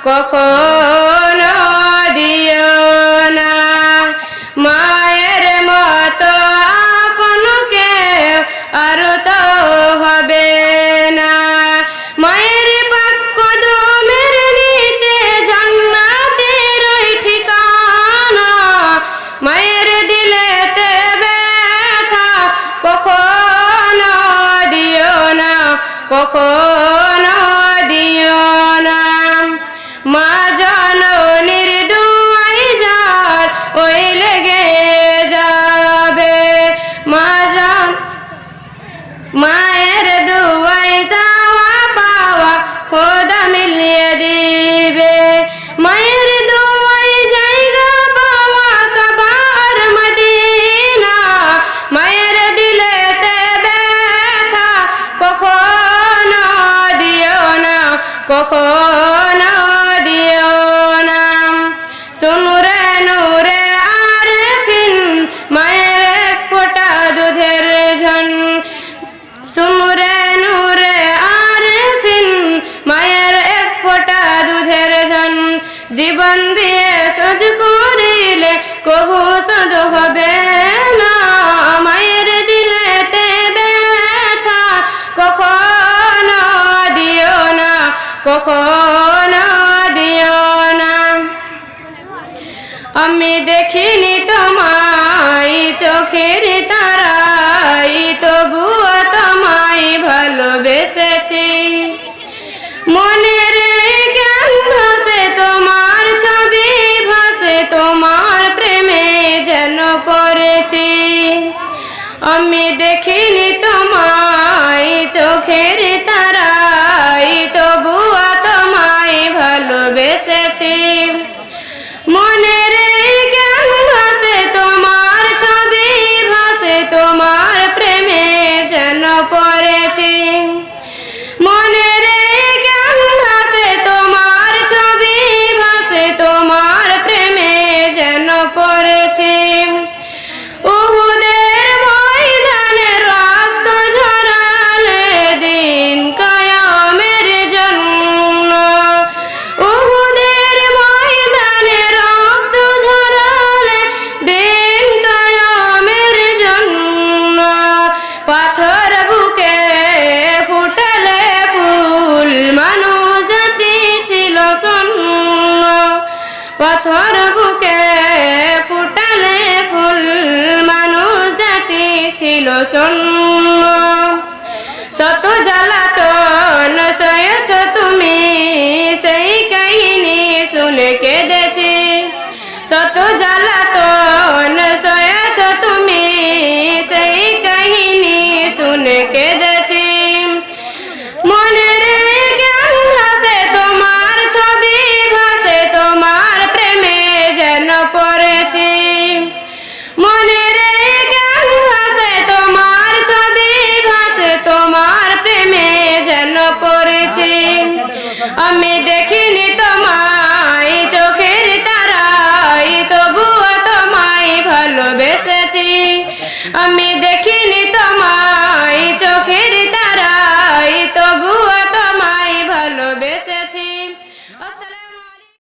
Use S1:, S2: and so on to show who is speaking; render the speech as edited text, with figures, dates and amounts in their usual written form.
S1: কখনো দিও না। মায়ের মতো আপন কেউ আর তো হবে না। মায়ের পাক কদমের নিচে জান্নাতের ওই ঠিকানা। মায়ের দিলেতে ব্যথা কখনো দিও না, কখনো দিও না। মা জননীর দুয়াই যার ওই লেগে যাবে। মায়ের দুয়াই যাওয়া পাওয়া খোদা মিলিয়ে দিবে। মায়ের দুয়াই জায়গা পাওয়া কাবার মদিনা। মায়ের দিলেতে ব্যথা কখনো দিও না, কখনো দিও না। সুনুরে নূরে আরেফিন মায়ের এক ফোঁটা দুধের ঝন। সুনুরে নূরে আরেফিন মায়ের এক ফোঁটা দুধের ঝন। জীবন দিয়ে সজ করিলে কবু সদ হবে না। মায়ের দিলেতে ব্যথা কখনো দিও না, কখনো দিও না। আমি দেখিনি তোমায় চোখের তারাই, তবুও তোমায় ভালোবেসেছি। মনের জ্ঞান ভাসে তোমার ছবি ভাসে, তোমার প্রেমে যেন পড়েছি। আমি দেখিনি তোমায় চোখের তারাই, তবুও তোমায় ভালোবেসেছি। মনের জ্ঞান ভাসে তোমার ছবি ভাসে, তোমার প্রেমে যেন পড়েছি। মনের জ্ঞান ভাসে তোমার ছবি ভাসে, তোমার প্রেমে যেন পড়েছি। উহুদের ময়দানে রক্ত ঝরালে দিন কায়ামের জন্য। উহুদের ময়দানে রক্ত ঝরালে দিন কায়ামের জন্য। পাথর বুকে ফুটালে ফুল মানুষ জাতি ছিল শূন্য। পাথর বুকে ফুটালে ফুল মানুষ জাতি ছিল শূন্য। শত জ্বালাতন সয়েছ তুমি, সেই কাহিনী শুনে কেঁদেছি। শত জ্বালাতন সয়েছ তুমি, সেই কাহিনী শুনে কেঁদেছি। মনের জ্ঞান ভাসে তোমার ছবি ভাসে, তোমার প্রেমে যেন পড়েছি। মনের জ্ঞান ভাসে তোমার ছবি ভাসে, তোমার প্রেমে যেন পড়েছি। আমি দেখিনি তোমার